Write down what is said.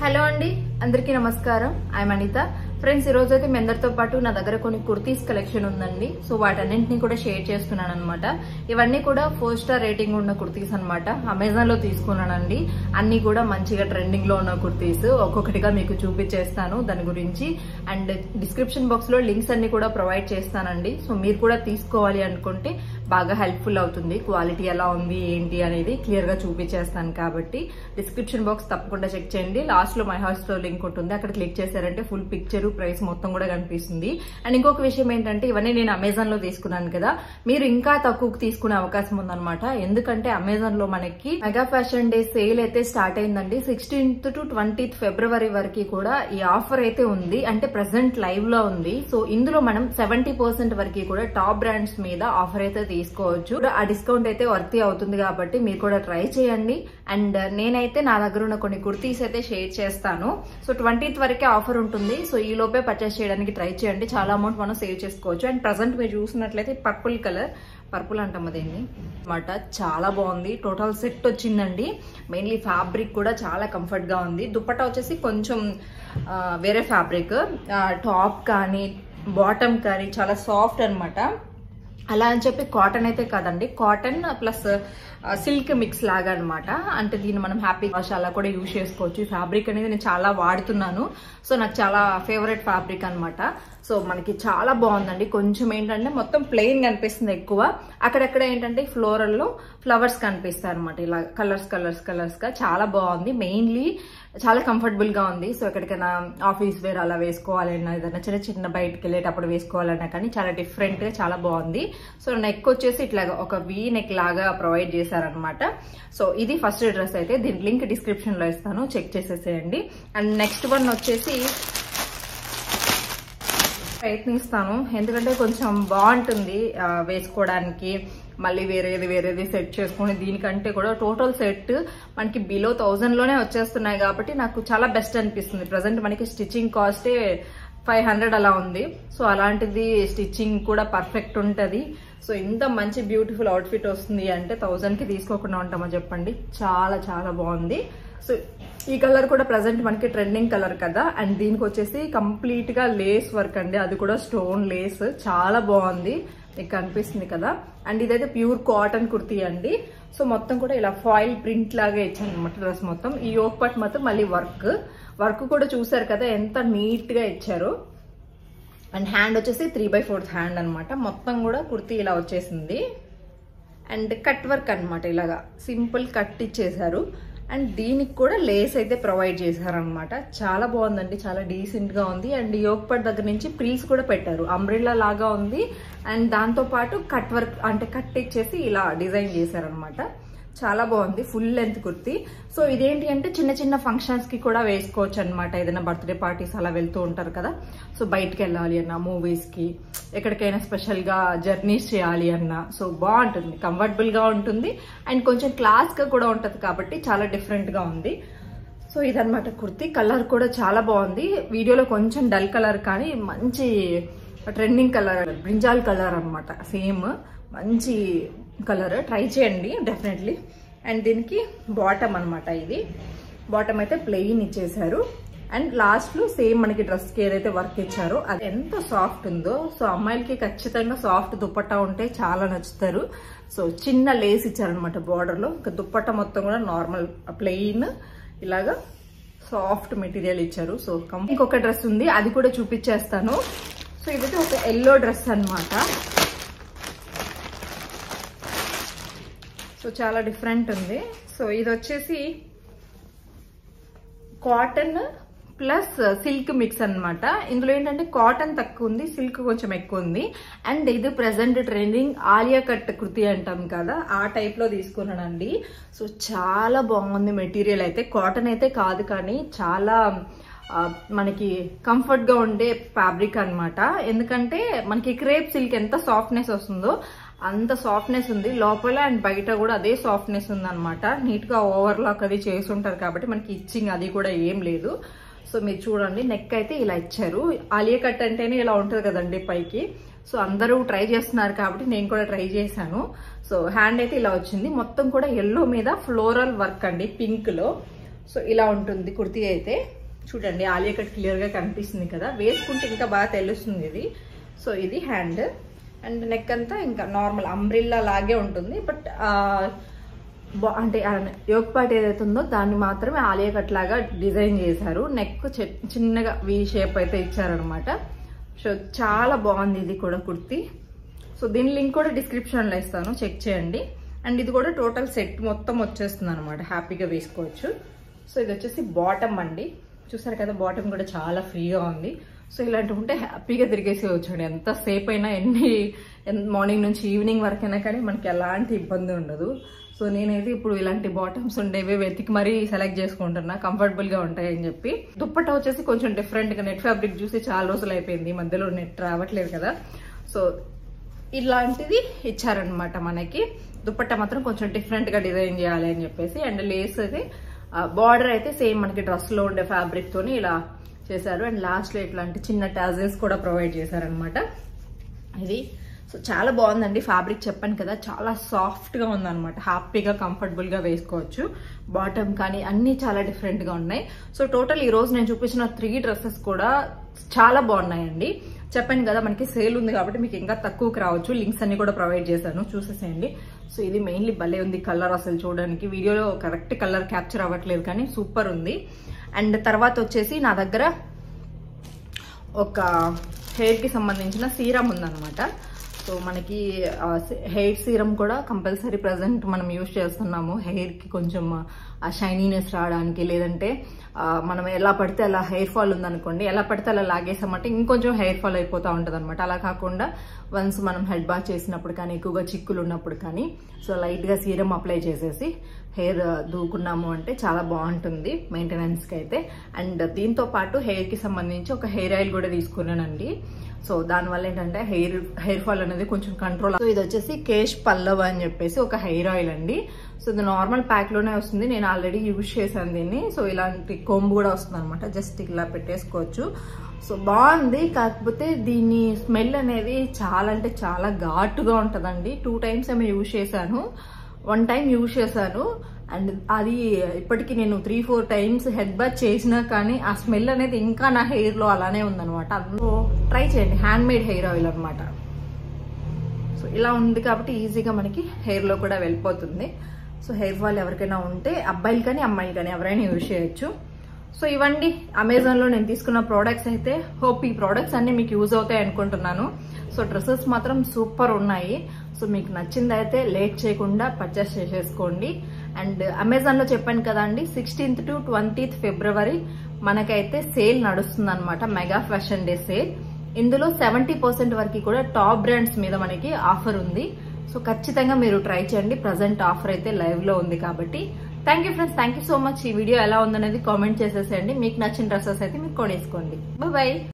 Hello అండి, అందరికీ నమస్కారం. ఐఎమ్ అనిత. ఫ్రెండ్స్, ఈ రోజు అయితే మీ అందరితో పాటు నా దగ్గర కొన్ని కుర్తీస్ కలెక్షన్ ఉందండి. సో వాటన్నింటినీ కూడా షేర్ చేస్తున్నాను అనమాట. ఇవన్నీ కూడా 4 స్టార్ రేటింగ్ ఉన్న కుర్తీస్ అనమాట. అమెజాన్ లో తీసుకున్నానండి. అన్ని కూడా మంచిగా ట్రెండింగ్ లో ఉన్న కుర్తీస్ ఒక్కొక్కటిగా మీకు చూపించేస్తాను దాని గురించి. అండ్ డిస్క్రిప్షన్ బాక్స్ లో లింక్స్ అన్ని కూడా ప్రొవైడ్ చేస్తానండి. సో మీరు కూడా తీసుకోవాలి అనుకుంటే బాగా హెల్ప్ఫుల్ అవుతుంది. క్వాలిటీ ఎలా ఉంది ఏంటి అనేది క్లియర్ గా చూపించేస్తాను కాబట్టి డిస్క్రిప్షన్ బాక్స్ తప్పకుండా చెక్ చేయండి. లాస్ట్ లో మై హాస్ లో లింక్ ఉంటుంది, అక్కడ క్లిక్ చేశారంటే ఫుల్ పిక్చర్ ప్రైస్ మొత్తం కూడా కనిపిస్తుంది. అండ్ ఇంకొక విషయం ఏంటంటే ఇవన్నీ నేను అమెజాన్ లో తీసుకున్నాను కదా, మీరు ఇంకా తక్కువకు తీసుకునే అవకాశం ఉందన్నమాట. ఎందుకంటే అమెజాన్ లో మనకి మెగా ఫ్యాషన్ డే సేల్ అయితే స్టార్ట్ అయిందండి. 16th to 20th ఫిబ్రవరి వరకు కూడా ఈ ఆఫర్ అయితే ఉంది. అంటే ప్రెసెంట్ లైవ్ లో ఉంది. సో ఇందులో మనం 70% వరకు కూడా టాప్ బ్రాండ్స్ మీద ఆఫర్ అయితే తీసుకోవచ్చు. ఆ డిస్కౌంట్ అయితే వర్తీ అవుతుంది కాబట్టి మీరు కూడా ట్రై చేయండి. అండ్ నేనైతే నా దగ్గర ఉన్న కొన్ని కుర్తీస్ అయితే షేర్ చేస్తాను. సో 20th వరకే ఆఫర్ ఉంటుంది. సో ఈ లోపే పర్చేస్ చేయడానికి ట్రై చేయండి. చాలా అమౌంట్ మనం సేవ్ చేసుకోవచ్చు. అండ్ ప్రజెంట్ మీరు చూసినట్లయితే పర్పుల్ అంటాం అదేంటి అనమాట. చాలా బాగుంది. టోటల్ సెట్ వచ్చిందండి. మెయిన్లీ ఫ్యాబ్రిక్ కూడా చాలా కంఫర్ట్ గా ఉంది. దుపట్టా వచ్చేసి కొంచెం వేరే ఫ్యాబ్రిక్, టాప్ కానీ బాటమ్ కానీ చాలా సాఫ్ట్ అనమాట. అలా అని చెప్పి కాటన్ అయితే కాదండి, కాటన్ ప్లస్ సిల్క్ మిక్స్ లాగా అనమాట. అంటే దీన్ని మనం హ్యాపీ వాష్ అలా కూడా యూజ్ చేసుకోవచ్చు. ఈ ఫ్యాబ్రిక్ అనేది నేను చాలా వాడుతున్నాను. సో నాకు చాలా ఫేవరెట్ ఫ్యాబ్రిక్ అనమాట. సో మనకి చాలా బాగుందండి. కొంచెం ఏంటంటే మొత్తం ప్లెయిన్ కనిపిస్తుంది ఎక్కువ, అక్కడక్కడ ఏంటంటే ఫ్లోరల్ లో ఫ్లవర్స్ కనిపిస్తాయి అనమాట. ఇలా కలర్స్ గా చాలా బాగుంది. మెయిన్లీ చాలా కంఫర్టబుల్ గా ఉంది. సో ఎక్కడికైనా ఆఫీస్ వేర్ అలా వేసుకోవాలన్నా, ఏదైనా చిన్న బయటకు వెళ్ళేటప్పుడు వేసుకోవాలన్నా కానీ చాలా డిఫరెంట్ గా చాలా బాగుంది. సో నెక్ వచ్చేసి ఇట్లాగా ఒక వీ నెక్ లాగా ప్రొవైడ్ చేశారనమాట. సో ఇది ఫస్ట్ డ్రెస్ అయితే. దీని లింక్ డిస్క్రిప్షన్ లో ఇస్తాను, చెక్ చేసేసేయండి. అండ్ నెక్స్ట్ వన్ వచ్చేసి ప్రయత్నిస్తాను, ఎందుకంటే కొంచెం బాగుంటుంది వేసుకోవడానికి. మళ్ళీ వేరేది సెట్ చేసుకుని దీనికంటే కూడా టోటల్ సెట్ మనకి బిలో 1000 లోనే వచ్చేస్తున్నాయి కాబట్టి నాకు చాలా బెస్ట్ అనిపిస్తుంది. ప్రజెంట్ మనకి స్టిచ్చింగ్ కాస్టే 500 అలా ఉంది. సో అలాంటిది స్టిచ్చింగ్ కూడా పర్ఫెక్ట్ ఉంటుంది. సో ఇంత మంచి బ్యూటిఫుల్ అవుట్ఫిట్ వస్తుంది అంటే 1000 కి తీసుకోకుండా ఉంటామో చెప్పండి. చాలా చాలా బాగుంది. సో ఈ కలర్ కూడా ప్రజెంట్ మనకి ట్రెండింగ్ కలర్ కదా. అండ్ దీనికి వచ్చేసి కంప్లీట్ గా లేస్ వర్క్ అండి, అది కూడా స్టోన్ లేస్. చాలా బాగుంది, మీకు కనిపిస్తుంది కదా. అండ్ ఇదైతే ప్యూర్ కాటన్ కుర్తీ అండి. సో మొత్తం కూడా ఇలా ఫాయిల్ ప్రింట్ లాగా ఇచ్చాను అనమాట డ్రెస్ మొత్తం. ఈ యోక్ పార్ట్ మొత్తం మళ్ళీ వర్క్ కూడా చూసారు కదా ఎంత నీట్ గా ఇచ్చారు. అండ్ హ్యాండ్ వచ్చేసి 3/4 హ్యాండ్ అనమాట. మొత్తం కూడా కుర్తీ ఇలా వచ్చేసింది. అండ్ కట్ వర్క్ అనమాట, ఇలాగా సింపుల్ కట్ ఇచ్చేసారు. అండ్ దీనికి కూడా లేస్ అయితే ప్రొవైడ్ చేశారనమాట. చాలా బాగుందండి, చాలా డీసెంట్ గా ఉంది. అండ్ యోక్ పార్ట్ దగ్గర నుంచి ప్రిల్స్ కూడా పెట్టారు, అంబ్రెల్లా లాగా ఉంది. అండ్ దాంతో పాటు కట్ వర్క్ అంటే కట్ ఇచ్చేసి ఇలా డిజైన్ చేశారనమాట. చాలా బాగుంది, ఫుల్ లెంత్ కుర్తీ. సో ఇదేంటి అంటే చిన్న ఫంక్షన్స్ కి కూడా వేసుకోవచ్చు అనమాట. ఏదైనా బర్త్డే పార్టీస్ అలా వెళ్తూ ఉంటారు కదా. సో బయటకు వెళ్ళాలి అన్నా, మూవీస్ కి, ఎక్కడికైనా స్పెషల్ గా జర్నీస్ చేయాలి అన్నా, సో బాగుంటుంది, కంఫర్టబుల్ గా ఉంటుంది. అండ్ కొంచెం క్లాస్ గా కూడా ఉంటది కాబట్టి చాలా డిఫరెంట్ గా ఉంది. సో ఇదనమాట కుర్తీ. కలర్ కూడా చాలా బాగుంది. వీడియోలో కొంచెం డల్ కలర్ కానీ మంచి ట్రెండింగ్ కలర్, బ్రింజాల్ కలర్ అనమాట. సేమ్ మంచి కలర్, ట్రై చేయండి డెఫినెట్లీ. అండ్ దీనికి బాటమ్ అనమాట. ఇది బాటమ్ అయితే ప్లెయిన్ ఇచ్చేసారు. అండ్ లాస్ట్ లో సేమ్ మనకి డ్రెస్ కి ఏదైతే వర్క్ ఇచ్చారో అది ఎంత సాఫ్ట్ ఉందో. సో అమ్మాయిలకి ఖచ్చితంగా సాఫ్ట్ దుపట్టా ఉంటే చాలా నచ్చుతారు. సో చిన్న లేస్ ఇచ్చారనమాట బార్డర్ లో. ఇంకా దుపట్టా మొత్తం కూడా నార్మల్ ప్లెయిన్ ఇలాగా సాఫ్ట్ మెటీరియల్ ఇచ్చారు. సో ఇంకొక డ్రెస్ ఉంది, అది కూడా చూపించేస్తాను. సో ఇదైతే ఒక ఎల్లో డ్రెస్ అనమాట. సో చాలా డిఫరెంట్ ఉంది. సో ఇది వచ్చేసి కాటన్ ప్లస్ సిల్క్ మిక్స్ అనమాట. ఇందులో ఏంటంటే కాటన్ తక్కువ ఉంది, సిల్క్ కొంచెం ఎక్కువ ఉంది. అండ్ ఇది present trending Alia cut kurti అంటాం కదా, ఆ టైప్ లో తీసుకున్నానండి. సో చాలా బాగుంది మెటీరియల్ అయితే. కాటన్ అయితే కాదు కానీ చాలా మనకి కంఫర్ట్ గా ఉండే ఫ్యాబ్రిక్ అనమాట. ఎందుకంటే మనకి క్రేప్ సిల్క్ ఎంత సాఫ్ట్నెస్ వస్తుందో అంత సాఫ్ట్నెస్ ఉంది లోపల. అండ్ బయట కూడా అదే సాఫ్ట్నెస్ ఉంది అనమాట. నీట్ గా ఓవర్లాక్ అది చేసి ఉంటారు కాబట్టి మనకి ఇచ్చింగ్ అది కూడా ఏం లేదు. సో మీరు చూడండి, నెక్ అయితే ఇలా ఇచ్చారు. ఆలియా కట్ అంటేనే ఇలా ఉంటుంది కదండి పైకి. సో అందరూ ట్రై చేస్తున్నారు కాబట్టి నేను కూడా ట్రై చేశాను. సో హ్యాండ్ అయితే ఇలా వచ్చింది. మొత్తం కూడా ఎల్లో మీద ఫ్లోరల్ వర్క్ అండి, పింక్ లో. సో ఇలా ఉంటుంది కుర్తీ అయితే. చూడండి ఆలియా కట్ క్లియర్ గా కనిపిస్తుంది కదా, వేసుకుంటే ఇంకా బాగా తెలుస్తుంది ఇది. సో ఇది హ్యాండ్ అండ్ నెక్ అంతా ఇంకా నార్మల్ అంబ్రిల్లా లాగే ఉంటుంది. బట్ అంటే యోక్ పార్ట్ ఏదైతే ఉందో దాన్ని మాత్రమే ఆలియా కట్ లాగా డిజైన్ చేశారు. నెక్ చిన్నగా వి షేప్ అయితే ఇచ్చారనమాట. సో చాలా బాగుంది ఇది కూడా కుర్తీ. సో దీని లింక్ కూడా డిస్క్రిప్షన్ లో ఇస్తాను, చెక్ చేయండి. అండ్ ఇది కూడా టోటల్ సెట్ మొత్తం వచ్చేస్తుంది అనమాట, హ్యాపీగా వేసుకోవచ్చు. సో ఇది వచ్చేసి బాటమ్ అండి, చూసారు కదా బాటమ్ కూడా చాలా ఫ్రీగా ఉంది. సో ఇలాంటివి ఉంటే హ్యాపీగా తిరిగేసేవచ్చు అండి, ఎంతసేపు అయినా మార్నింగ్ నుంచి ఈవినింగ్ వరకైనా కానీ మనకి ఎలాంటి ఇబ్బంది ఉండదు. సో నేనైతే ఇప్పుడు ఇలాంటి బాటమ్స్ ఉండేవి వెతికి మరీ సెలెక్ట్ చేసుకుంటున్నా, కంఫర్టబుల్ గా ఉంటాయని చెప్పి. దుప్పట్టా వచ్చేసి కొంచెం డిఫరెంట్ గా, నెట్ ఫ్యాబ్రిక్ చూసి చాలా రోజులు అయిపోయింది, మధ్యలో నెట్ రావట్లేదు కదా. సో ఇలాంటిది ఇచ్చారనమాట మనకి. దుప్పట్టా మాత్రం కొంచెం డిఫరెంట్ గా డిజైన్ చేయాలి అని చెప్పేసి. అండ్ లేస్ అయితే బార్డర్ అయితే సేమ్ మనకి డ్రెస్ లో ఉండే ఫ్యాబ్రిక్ తోని ఇలా చేశారు. అండ్ లాస్ట్ లో ఇట్లాంటి చిన్న టాజెస్ కూడా ప్రొవైడ్ చేశారనమాట ఇది. సో చాలా బాగుందండి ఫ్యాబ్రిక్, చెప్పాను కదా చాలా సాఫ్ట్ గా ఉందన్నమాట, హ్యాపీగా కంఫర్టబుల్ గా వేసుకోవచ్చు. బాటమ్ కానీ అన్ని చాలా డిఫరెంట్ గా ఉన్నాయి. సో టోటల్ ఈ రోజు నేను చూపించిన 3 డ్రెస్సెస్ కూడా చాలా బాగున్నాయండి. చెప్పాను కదా మనకి సేల్ ఉంది కాబట్టి మీకు ఇంకా తక్కువకి రావచ్చు. లింక్స్ అన్ని కూడా ప్రొవైడ్ చేశాను, చూసేసేయండి. సో ఇది మెయిన్లీ భలే ఉంది కలర్, అసలు చూడడానికి వీడియోలో కరెక్ట్ కలర్ క్యాప్చర్ అవ్వట్లేదు కానీ సూపర్ ఉంది. అండ్ తర్వాత వచ్చేసి నా దగ్గర ఒక హెయిర్ కి సంబంధించిన సీరం ఉందన్నమాట. సో మనకి హెయిర్ సీరం కూడా కంపల్సరీ ప్రజెంట్ మనం యూజ్ చేస్తున్నాము, హెయిర్ కి కొంచెం షైనీనెస్ రావడానికి. లేదంటే మనం ఎలా పడితే అలా హెయిర్ ఫాల్ ఉందనుకోండి, ఎలా పడితే అలా లాగేసామంటే ఇంకొంచెం హెయిర్ ఫాల్ అయిపోతూ ఉంటుంది అనమాట. అలా కాకుండా వన్స్ మనం హెడ్ బాత్ చేసినప్పుడు కానీ, ఎక్కువగా చిక్కులు ఉన్నప్పుడు కానీ, సో లైట్ గా సీరం అప్లై చేసేసి హెయిర్ దూకున్నాము అంటే చాలా బాగుంటుంది మెయింటెనెన్స్ కి అయితే. అండ్ దీంతో పాటు హెయిర్ కి సంబంధించి ఒక హెయిర్ ఆయిల్ కూడా తీసుకున్నానండి. సో దానివల్ల ఏంటంటే హెయిర్ ఫాల్ అనేది కొంచెం కంట్రోల్. సో ఇది వచ్చేసి కేష్ పల్లవ్ అని చెప్పేసి ఒక హెయిర్ ఆయిల్ అండి. సో ఇది నార్మల్ ప్యాక్ లోనే వస్తుంది, నేను ఆల్రెడీ యూజ్ చేశాను దీన్ని. సో ఇలాంటి కొమ్ము కూడా వస్తుంది అనమాట, జస్ట్ ఇలా పెట్టేసుకోవచ్చు. సో బాగుంది, కాకపోతే దీని స్మెల్ అనేది చాలా అంటే చాలా ఘాటుగా ఉంటుందండి. 2 times ఏమో యూజ్ చేశాను, 1 time యూజ్ చేశాను. అండ్ అది ఇప్పటికి నేను 3-4 times హెడ్ బాత్ చేసినా కానీ ఆ స్మెల్ అనేది ఇంకా నా హెయిర్ లో అలానే ఉందనమాట. అందులో ట్రై చేయండి, హ్యాండ్ మేడ్ హెయిర్ ఆయిల్ అనమాట. సో ఇలా ఉంది కాబట్టి ఈజీగా మనకి హెయిర్ లో కూడా వెళ్ళిపోతుంది. సో హెయిర్ ఫాల్ ఎవరికైనా ఉంటే అబ్బాయిలు కానీ అమ్మాయిలు కానీ ఎవరైనా యూజ్ చేయొచ్చు. సో ఇవ్వండి అమెజాన్ లో నేను తీసుకున్న ప్రోడక్ట్స్ అయితే. హోప్ ఈ ప్రోడక్ట్స్ అన్ని మీకు యూజ్ అవుతాయి అనుకుంటున్నాను. సో డ్రెస్సెస్ మాత్రం సూపర్ ఉన్నాయి. సో మీకు నచ్చింది అయితే లేట్ చేయకుండా పర్చేస్ చేసేసుకోండి. అండ్ అమెజాన్ లో చెప్పాను కదా అండి, 16th to 20th February మనకైతే సేల్ నడుస్తుంది అనమాట, మెగా ఫ్యాషన్ డే సేల్. ఇందులో 70% వరకు కూడా టాప్ బ్రాండ్స్ మీద మనకి ఆఫర్ ఉంది. సో ఖచ్చితంగా మీరు ట్రై చేయండి, ప్రజెంట్ ఆఫర్ అయితే లైవ్ లో ఉంది కాబట్టి. Thank you friends, thank you so much. ఈ వీడియో ఎలా ఉందనేది కామెంట్ చేసేసేయండి. మీకు నచ్చిన డ్రెస్సెస్ అయితే మీరు కొనేసుకోండి. బాయ్.